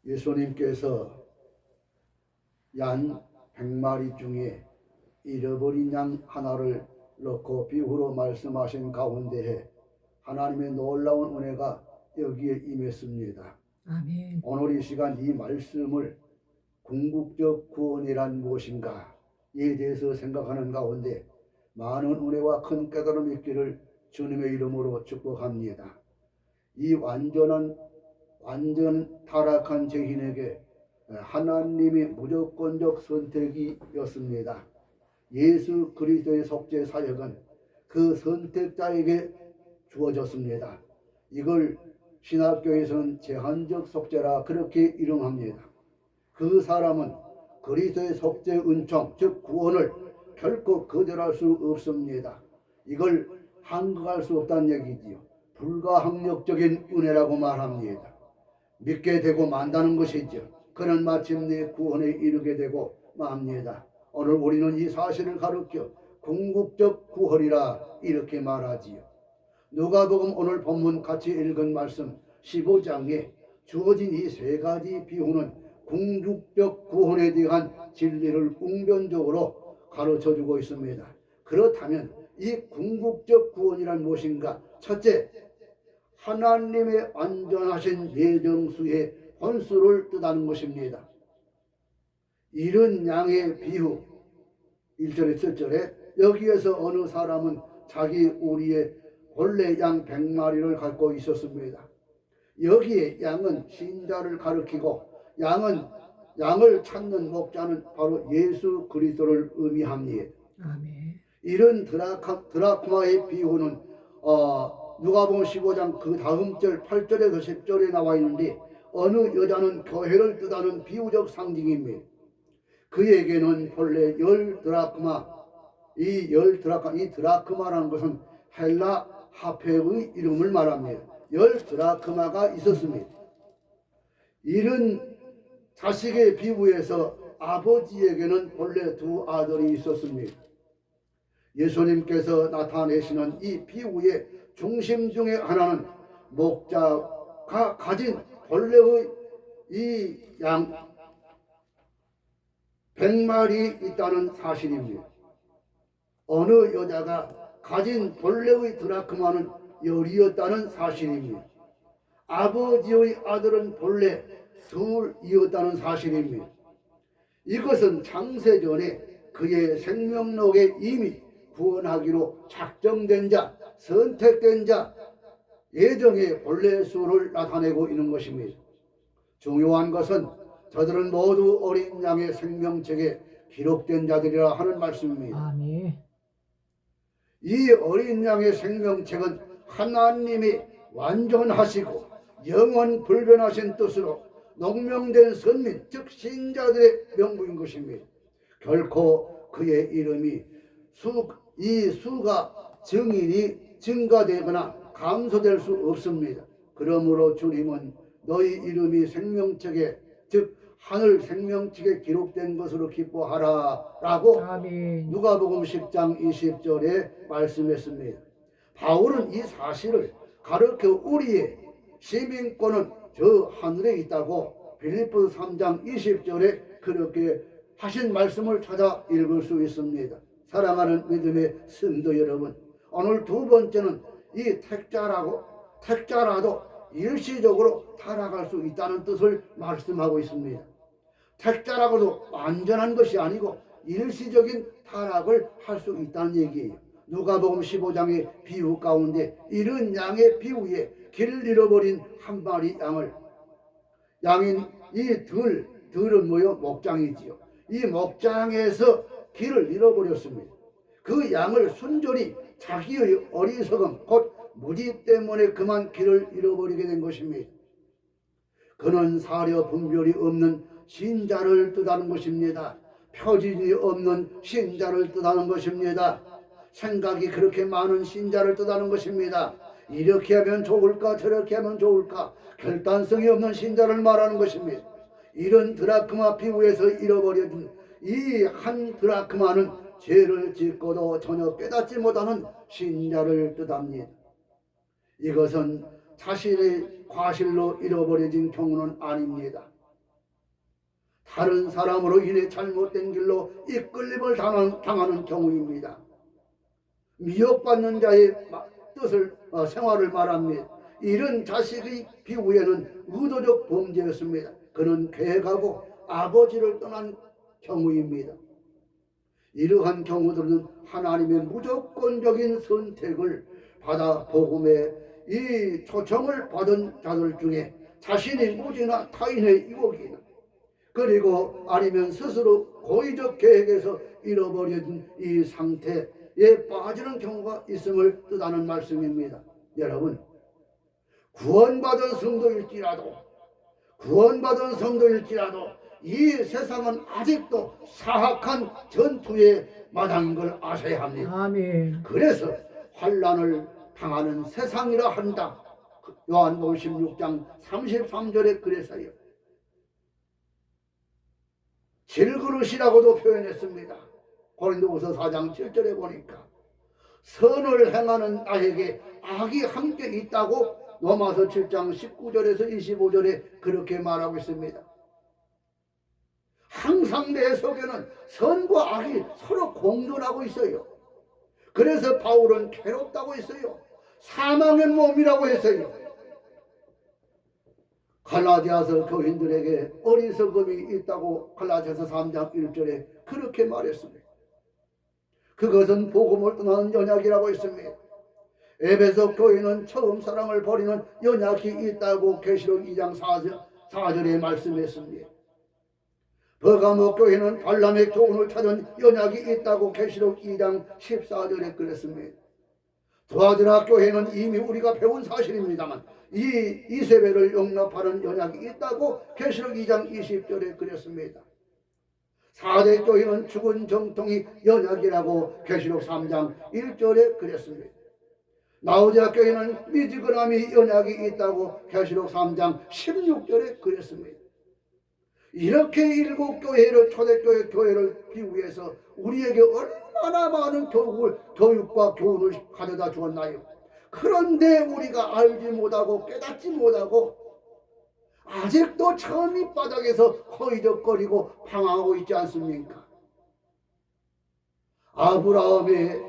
예수님께서 양 100마리 중에 잃어버린 양 하나를 넣고 비유로 말씀하신 가운데에 하나님의 놀라운 은혜가 여기에 임했습니다. 아멘. 오늘 이 시간 이 말씀을 궁극적 구원이란 무엇인가 에 대해서 생각하는 가운데 많은 은혜와 큰 깨달음이 있기를 주님의 이름으로 축복합니다. 이 완전 타락한 죄인에게 하나님이 무조건적 선택이었습니다. 예수 그리스도의 속죄 사역은 그 선택자에게 주어졌습니다. 이걸 신학교에서는 제한적 속죄라 그렇게 이름합니다. 그 사람은 그리스도의 속죄 은총 즉 구원을 결코 거절할 수 없습니다. 이걸 한국할 수 없다는 얘기지요. 불가항력적인 은혜라고 말합니다. 믿게 되고 만다는 것이죠. 그는 마침내 구원에 이르게 되고 맙니다. 오늘 우리는 이 사실을 가르쳐 궁극적 구원이라 이렇게 말하지요. 누가복음 오늘 본문 같이 읽은 말씀 15장에 주어진 이 세 가지 비유는 궁극적 구원에 대한 진리를 웅변적으로 가르쳐주고 있습니다. 그렇다면 이 궁극적 구원이란 무엇인가? 첫째, 하나님의 완전하신 예정수의 본수를 뜻하는 것입니다. 이런 양의 비유 1절에 7절에 여기에서 어느 사람은 자기 우리의 본래 양 100마리를 갖고 있었습니다. 여기에 양은 신자를 가리키고 양을 찾는 목자는 바로 예수 그리스도를 의미합니다. 아멘. 이런 드라크마의 비유는 누가복음 15장 그 다음 절 8절에서 10절에 나와 있는데 어느 여자는 교회를 뜻하는 비유적 상징입니다. 그에게는 본래 10드라크마, 이 드라크마라는 것은 헬라 화폐의 이름을 말합니다. 10드라크마가 있었습니다. 이런 자식의 비유에서 아버지에게는 본래 두 아들이 있었습니다. 예수님께서 나타내시는 이 비유의 중심 중에 하나는 목자가 가진 본래의 이 양 100마리 있다는 사실입니다. 어느 여자가 가진 본래의 드라크마는 10이었다는 사실입니다. 아버지의 아들은 본래 2이었다는 사실입니다. 이것은 창세전에 그의 생명록에 이미 구원하기로 작정된 자, 선택된 자, 예정의 본래 수를 나타내고 있는 것입니다. 중요한 것은 저들은 모두 어린 양의 생명책에 기록된 자들이라 하는 말씀입니다. 아멘. 이 어린 양의 생명책은 하나님이 완전하시고 영원 불변하신 뜻으로 농명된 선민 즉 신자들의 명부인 것입니다. 결코 그의 이름이 이 수가 증인이 증가되거나 감소될 수 없습니다. 그러므로 주님은 너희 이름이 생명책에 즉 하늘 생명책에 기록된 것으로 기뻐하라 라고 아멘. 누가복음 10장 20절에 말씀했습니다. 바울은 이 사실을 가르쳐 우리의 시민권은 저 하늘에 있다고 빌립보서 3장 20절에 그렇게 하신 말씀을 찾아 읽을 수 있습니다. 사랑하는 믿음의 성도 여러분, 오늘 두 번째는 이 택자라도 일시적으로 타락할 수 있다는 뜻을 말씀하고 있습니다. 택자라고도 완전한 것이 아니고 일시적인 타락을 할 수 있다는 얘기예요. 누가복음 15장의 비유 가운데 이런 양의 비유에 길을 잃어버린 한 마리 양인 이 들은 뭐요? 목장이지요. 이 목장에서 길을 잃어버렸습니다. 그 양을 순전히 자기의 어리석음 곧 무지 때문에 그만 길을 잃어버리게 된 것입니다. 그는 사려 분별이 없는 신자를 뜻하는 것입니다. 표준이 없는 신자를 뜻하는 것입니다. 생각이 그렇게 많은 신자를 뜻하는 것입니다. 이렇게 하면 좋을까 저렇게 하면 좋을까 결단성이 없는 신자를 말하는 것입니다. 이런 드라크마 비유에서 잃어버려진 이 한 드라크마는 죄를 짓고도 전혀 깨닫지 못하는 신자를 뜻합니다. 이것은 자신의 과실로 잃어버려진 경우는 아닙니다. 다른 사람으로 인해 잘못된 길로 이끌림을 당하는 경우입니다. 미혹받는 자의 뜻을 생활을 말합니다. 이런 자식의 비후에는 의도적 범죄였습니다. 그는 계획하고 아버지를 떠난 경우입니다. 이러한 경우들은 하나님의 무조건적인 선택을 받아 복음의 이 초청을 받은 자들 중에 자신의 무지나 타인의 유혹이나 그리고 아니면 스스로 고의적 계획에서 잃어버린 이 상태에 빠지는 경우가 있음을 뜻하는 말씀입니다. 여러분, 구원받은 성도일지라도 이 세상은 아직도 사악한 전투의 마당인 걸 아셔야 합니다. 아멘. 그래서 환난을 당하는 세상이라 한다. 요한복음 16장 33절에 그랬어요. 질그릇이라고도 표현했습니다. 고린도후서 4장 7절에 보니까 선을 행하는 나에게 악이 함께 있다고 로마서 7장 19절에서 25절에 그렇게 말하고 있습니다. 항상 내 속에는 선과 악이 서로 공존하고 있어요. 그래서 바울은 괴롭다고 했어요. 사망의 몸이라고 했어요. 갈라디아서 교인들에게 어리석음이 있다고 갈라디아서 3장 1절에 그렇게 말했습니다. 그것은 복음을 떠나는 연약이라고 했습니다. 에베소 교인은 처음 사랑을 버리는 연약이 있다고 계시록 2장 4절에 말씀했습니다. 버가모 교회는 발람의 교훈을 찾은 연약이 있다고 계시록 2장 14절에 그랬습니다. 두아드라 교회는 이미 우리가 배운 사실입니다만 이 이세벨을 용납하는 연약이 있다고 계시록 2장 20절에 그랬습니다. 사대 교회는 죽은 정통이 연약이라고 계시록 3장 1절에 그랬습니다. 나우디아 교회는 미지근함이 연약이 있다고 계시록 3장 16절에 그랬습니다. 이렇게 일곱 교회를 초대교회 교회를 비유해서 우리에게 얼마나 많은 교육과 교훈을 가져다 주었나요? 그런데 우리가 알지 못하고 깨닫지 못하고 아직도 저 밑바닥에서 허이적거리고 방황하고 있지 않습니까? 아브라함의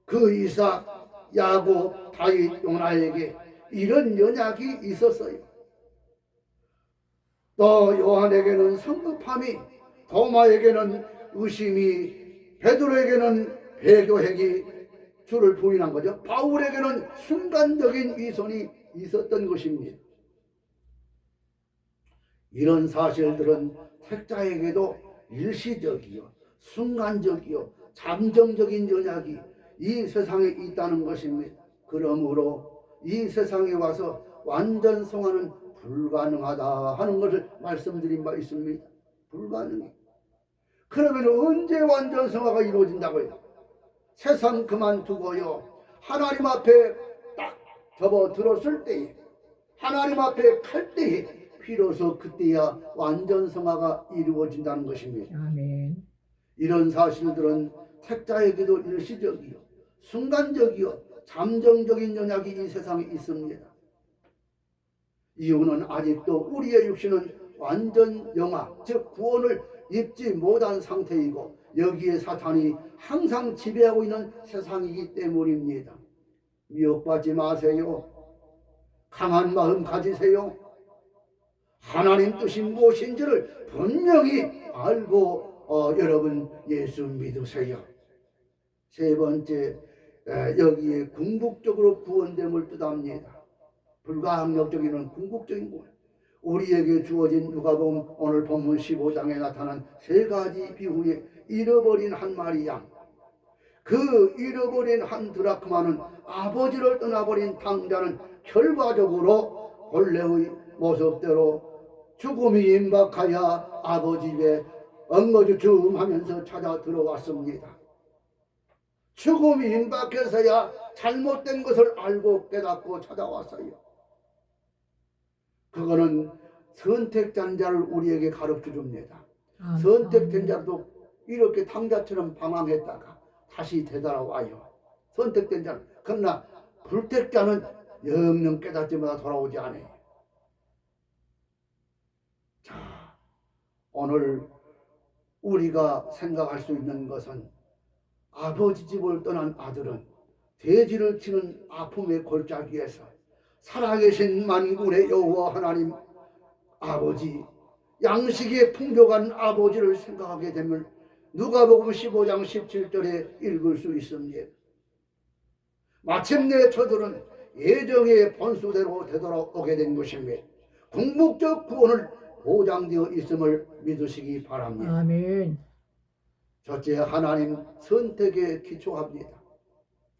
그 이삭, 야곱, 다윗, 요나에게 이런 연약이 있었어요. 또 요한에게는 성급함이, 도마에게는 의심이, 베드로에게는 배교행이 주를 부인한 거죠. 바울에게는 순간적인 위선이 있었던 것입니다. 이런 사실들은 택자에게도 일시적이요, 순간적이요, 잠정적인 연약이 이 세상에 있다는 것입니다. 그러므로 이 세상에 와서 완전 성화는 불가능하다 하는 것을 말씀드린 바 있습니다. 불가능해. 그러면 언제 완전 성화가 이루어진다고요? 세상 그만두고요, 하나님 앞에 딱 접어들었을 때에, 하나님 앞에 갈 때에 비로소 그때야 완전 성화가 이루어진다는 것입니다. 아멘. 이런 사실들은 택자에게도 일시적이요, 순간적이요, 잠정적인 연약이 이 세상에 있습니다. 이유는 아직도 우리의 육신은 완전 영화, 즉 구원을 입지 못한 상태이고 여기에 사탄이 항상 지배하고 있는 세상이기 때문입니다. 미혹받지 마세요. 강한 마음 가지세요. 하나님 뜻이 무엇인지를 분명히 알고 여러분 예수 믿으세요. 세 번째, 여기에 궁극적으로 구원됨을 뜻합니다. 불가항력적인 궁극적인 구원. 우리에게 주어진 누가복음 오늘 본문 15장에 나타난 세 가지 비유에 잃어버린 한 마리 양, 그 잃어버린 한 드라크마는 아버지를 떠나버린 탕자는 결과적으로 본래의 모습대로 죽음이 임박하여 아버지 집에 엉거주춤하면서 찾아 들어왔습니다. 죽음이 임박해서야 잘못된 것을 알고 깨닫고 찾아왔어요. 그거는 선택된 자를 우리에게 가르쳐 줍니다. 선택된 자도 이렇게 탕자처럼 방황했다가 다시 되돌아와요. 선택된 자는. 그러나 불택자는 영영 깨닫지 못하 돌아오지 않아요. 자, 오늘 우리가 생각할 수 있는 것은 아버지 집을 떠난 아들은 돼지를 치는 아픔의 골짜기에서 살아계신 만군의 여호와 하나님 아버지, 양식에 풍족한 아버지를 생각하게 되면 누가복음 15장 17절에 읽을 수 있습니다. 마침내 저들은 예정의 본수대로 되돌아오게 된 것입니다. 궁극적 구원을 보장되어 있음을 믿으시기 바랍니다. 아멘. 첫째, 하나님 선택에 기초합니다.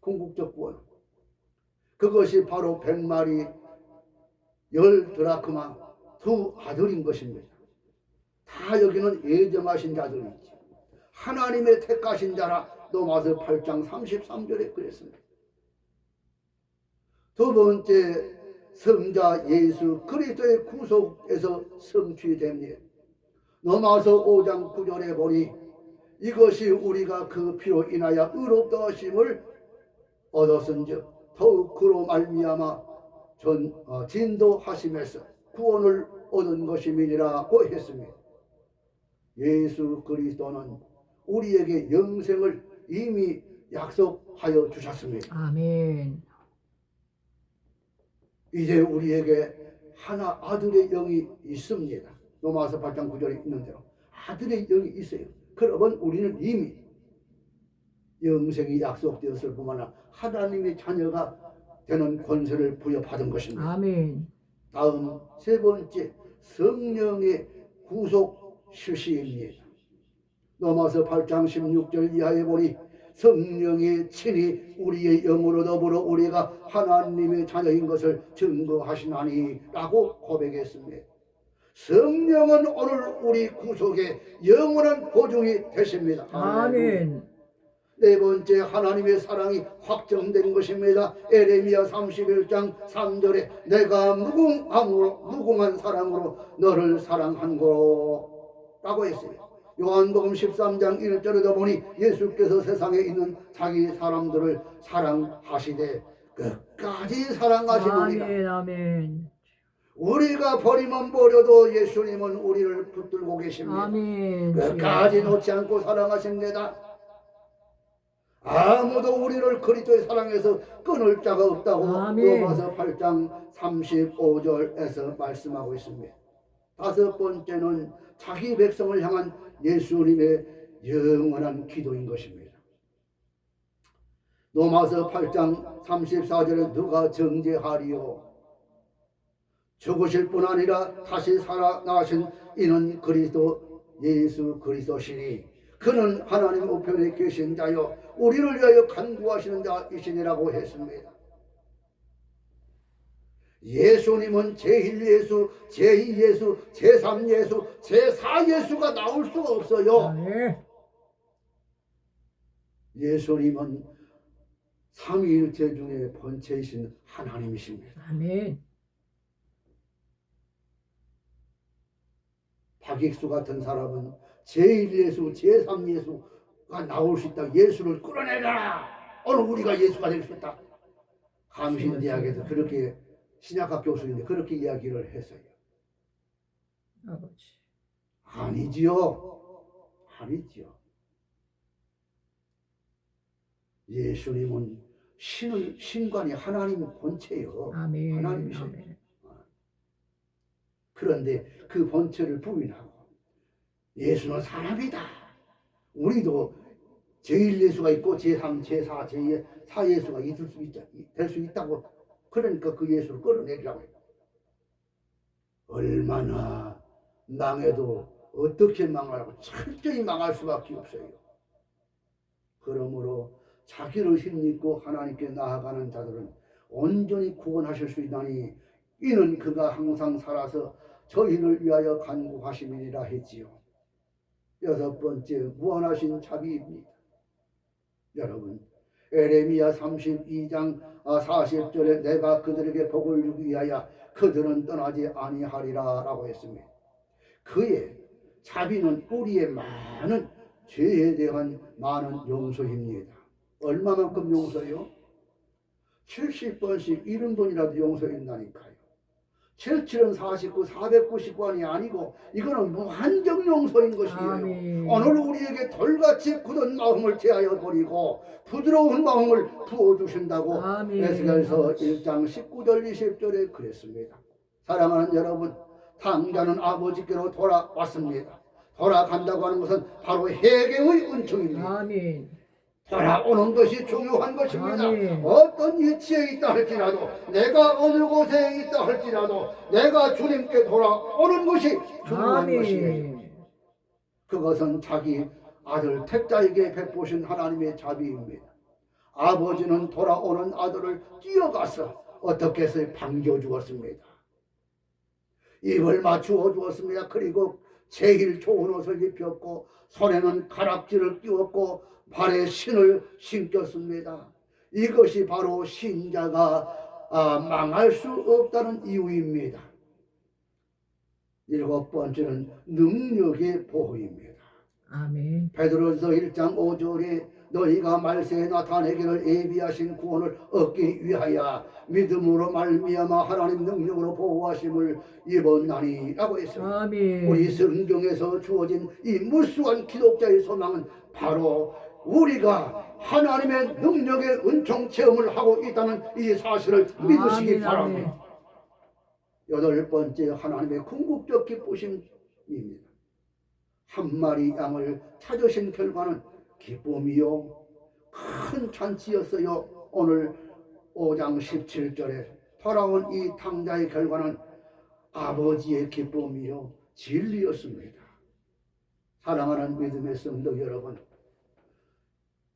궁극적 구원. 그것이 바로 100마리 10드라크마 두 아들인 것입니다. 다 여기는 예정하신 자들이지. 하나님의 택하신 자라 로마서 8장 33절에 그랬습니다. 두 번째, 성자 예수 그리스도의 구속에서 성취됩니다. 로마서 5장 9절에 보니 이것이 우리가 그 피로 인하여 의롭다 하심을 얻었은즉 더욱 그로 말미암아 진도하심에서 구원을 얻은 것임이니라고 했습니다. 예수 그리스도는 우리에게 영생을 이미 약속하여 주셨습니다. 아멘. 이제 우리에게 하나 아들의 영이 있습니다. 로마서 8장 9절에 있는 대로 아들의 영이 있어요. 그러면 우리는 이미 영생이 약속되었을 뿐만 아니라 하나님의 자녀가 되는 권세를 부여받은 것입니다. 아멘. 다음 세 번째, 성령의 구속 실시입니다. 로마서 8장 16절 이하에 보니 성령이 친히 우리의 영으로 더불어 우리가 하나님의 자녀인 것을 증거하시나니 라고 고백했습니다. 성령은 오늘 우리 구속의 영원한 보증이 되십니다. 아멘. 네 번째, 하나님의 사랑이 확정된 것입니다. 에레미야 31장 3절에 내가 무궁한 사랑으로 너를 사랑한 거라고 했어요. 요한복음 13장 1절에도 보니 예수께서 세상에 있는 자기 사람들을 사랑하시되 끝까지 사랑하시느니라. 아멘. 아멘. 우리가 버리면 버려도 예수님은 우리를 붙들고 계십니다. 아멘. 끝까지 놓지 않고 사랑하십니다. 아무도 우리를 그리스도의 사랑에서 끊을 자가 없다고 아멘. 로마서 8장 35절에서 말씀하고 있습니다. 다섯 번째는 자기 백성을 향한 예수님의 영원한 기도인 것입니다. 로마서 8장 34절에 누가 정죄하리요? 죽으실 뿐 아니라 다시 살아나신 이는 그리스도 예수 그리스도시니 그는 하나님 우편에 계신 자요 우리를 위하여 간구하시는 자이시니라고 했습니다. 예수님은 제1 예수, 제2 예수, 제3 예수, 제4 예수가 나올 수가 없어요. 아멘. 예수님은 삼위일체 중에 본체이신 하나님이십니다. 아멘. 박익수 같은 사람은 제1 예수, 제3 예수가 나올 수 있다. 예수를 끌어내라. 오늘 우리가 예수가 될 수 있다. 감신대학에서 그렇게 신약학 교수인데 그렇게 이야기를 했어요. 아버지. 아니지요. 아니지요. 예수님은 신관이 하나님 본체요. 아멘. 하나님이세요. 아멘. 그런데 그 본체를 부인하고 예수는 사람이다. 우리도 제1 예수가 있고 제3, 제4, 제4 예수가 될 수 있다고 그러니까 그 예수를 끌어내리라고 해요. 얼마나 망해도 어떻게 망하라고 철저히 망할 수밖에 없어요. 그러므로 자기를 힘입고 하나님께 나아가는 자들은 온전히 구원하실 수 있나니 이는 그가 항상 살아서 저희를 위하여 간구하심이니라 했지요. 여섯 번째, 무한하신 자비입니다. 여러분, 에레미야 32장 40절에 내가 그들에게 복을 주기 위하여 그들은 떠나지 아니하리라 라고 했습니다. 그의 자비는 우리의 많은 죄에 대한 많은 용서입니다. 얼마만큼 용서요? 70번씩 70번이라도 용서한다니까요. 77은 49, 499원이 아니고 이거는 무한정 용서인 것이에요. 아멘. 오늘 우리에게 돌같이 굳은 마음을 제하여 버리고 부드러운 마음을 부어주신다고 아멘. 에스겔서 1장 19절 20절에 그랬습니다. 사랑하는 여러분, 탕자는 아버지께로 돌아왔습니다. 돌아간다고 하는 것은 바로 해경의 은총입니다. 아멘. 돌아오는 것이 중요한 것입니다. 아멘. 어떤 위치에 있다 할지라도, 내가 어느 곳에 있다 할지라도 내가 주님께 돌아오는 것이 중요한 것이에요. 아멘. 그것은 자기 아들 택자에게 베푸신 하나님의 자비입니다. 아버지는 돌아오는 아들을 뛰어가서 어떻게 해서 반겨주었습니다. 입을 맞추어 주었습니다. 그리고 제일 좋은 옷을 입혔고 손에는 가락지를 끼웠고 발에 신을 신겼습니다. 이것이 바로 신자가 망할 수 없다는 이유입니다. 7번째는 능력의 보호입니다. 아멘. 베드로서 1장 5절에 너희가 말세에 나타내기를 예비하신 구원을 얻기 위하여 믿음으로 말미암아 하나님 능력으로 보호하심을 입었나니 라고 했어요. 아멘. 우리 성경에서 주어진 이 무수한 기독자의 소망은 바로 우리가 하나님의 능력의 은총 체험을 하고 있다는 이 사실을 믿으시기 아멘, 바랍니다. 8번째, 하나님의 궁극적 기쁘심입니다. 한 마리 양을 찾으신 결과는 기쁨이요 큰 잔치였어요. 오늘 5장 17절에 돌아온 이 탕자의 결과는 아버지의 기쁨이요 진리였습니다. 사랑하는 믿음의 성도 여러분,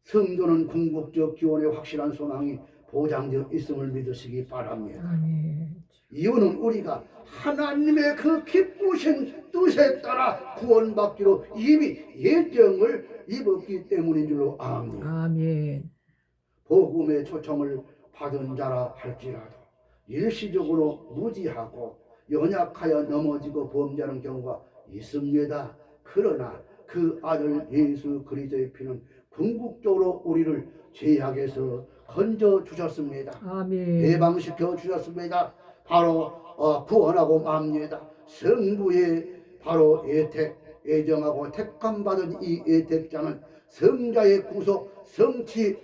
성도는 궁극적 기원의 확실한 소망이 보장되어 있음을 믿으시기 바랍니다. 아멘. 이유는 우리가 하나님의 그 기쁘신 뜻에 따라 구원받기로 이미 예정을 입었기 때문인 줄로 압니다. 아멘. 복음의 초청을 받은 자라 할지라도 일시적으로 무지하고 연약하여 넘어지고 범죄하는 경우가 있습니다. 그러나 그 아들 예수 그리스도의 피는 궁극적으로 우리를 죄악에서 건져 주셨습니다. 아멘. 해방시켜 주셨습니다. 바로 구원하고 맙니다. 성부의 바로 애정하고 택함받은 이 애택자는 성자의 구속, 성치,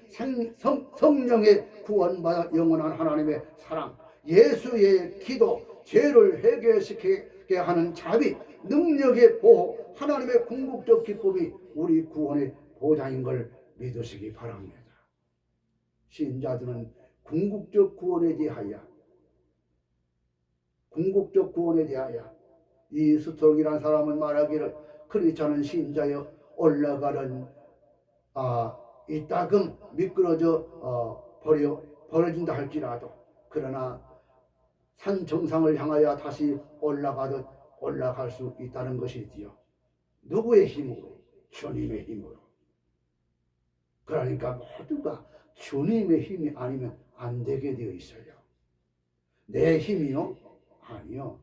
성령의 구원받아 영원한 하나님의 사랑, 예수의 기도, 죄를 해결시키게 하는 자비, 능력의 보호, 하나님의 궁극적 기쁨이 우리 구원의 보장인 걸 믿으시기 바랍니다. 신자들은 궁극적 구원에 대하여 이 스토록이라는 사람은 말하기를 크리스찬은 신자여 올라가는 이따금 미끄러져 버려진다 할지라도 그러나 산 정상을 향하여 다시 올라가듯 올라갈 수 있다는 것이지요. 누구의 힘으로? 주님의 힘으로. 그러니까 모두가 주님의 힘이 아니면 안 되게 되어 있어요. 내 힘이요? 아니요.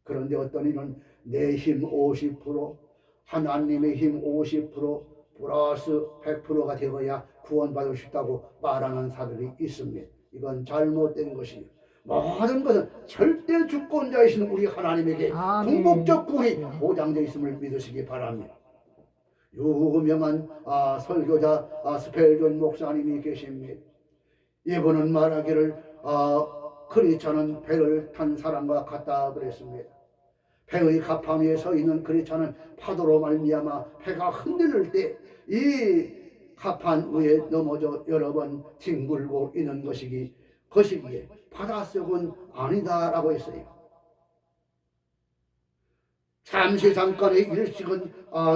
그런데 어떤 이는 내 힘 50%, 하나님의 힘 50% 플러스 100%가 되어야 구원받을 수 있다고 말하는 사람들이 있습니다. 이건 잘못된 것이에요. 모든 것은 절대 주권자이신 우리 하나님에게 아멘. 궁극적 구원이 보장되어 있음을 믿으시기 바랍니다. 유명한 설교자 스펠전 목사님이 계십니다. 이분은 말하기를 크리스찬은 배를 탄 사람과 같다 그랬습니다. 배의 갑판 위에 서 있는 크리스찬은 파도로 말미암아 배가 흔들릴 때 이 갑판 위에 넘어져 여러 번 뒹굴고 있는 것이기에 바닷속은 아니다라고 했어요. 잠깐의 일식은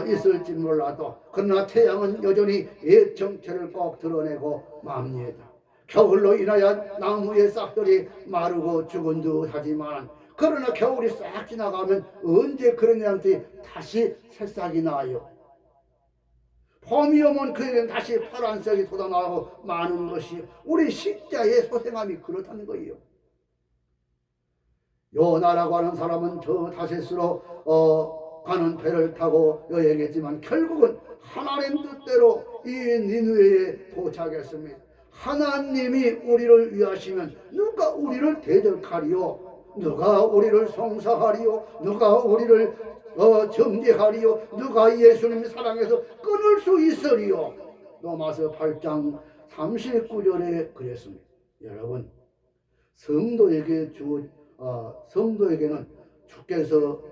있을지 몰라도 그러나 태양은 여전히 옛 정체를 꼭 드러내고 맙니다. 겨울로 인하여 나무의 싹들이 마르고 죽은 듯 하지만 그러나 겨울이 싹 지나가면 언제 그런 애한테 다시 새싹이 나요. 봄이 오면 그에게는 다시 파란색이 돋아나고 마는 것이 우리 십자의 소생함이 그렇다는 거예요. 요나라고 하는 사람은 저 다셋으로 가는 배를 타고 여행했지만 결국은 하나님 뜻대로 이 니느웨에 도착했습니다. 하나님이 우리를 위하시면 누가 우리를 대적하리요? 누가 우리를 송사하리요? 누가 우리를 정죄하리요? 누가 예수님 사랑해서 끊을 수 있으리요? 로마서 8장 39절에 그랬습니다. 여러분, 성도에게는 주께서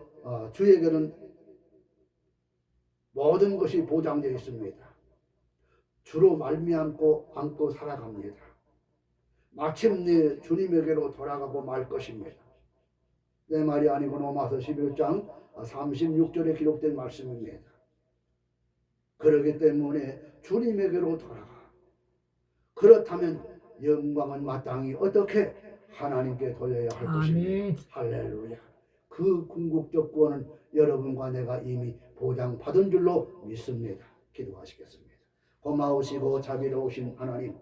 주에게는 모든 것이 보장되어 있습니다. 주로 말미암고 안고 살아갑니다. 마침내 주님에게로 돌아가고 말 것입니다. 내 말이 아니고 로마서 11장 36절에 기록된 말씀입니다. 그렇기 때문에 주님에게로 돌아가. 그렇다면 영광은 마땅히 어떻게 하나님께 돌려야 할 것입니다. 아멘. 할렐루야. 그 궁극적 구원은 여러분과 내가 이미 보장받은 줄로 믿습니다. 기도하시겠습니다. 고마우시고 자비로우신 하나님,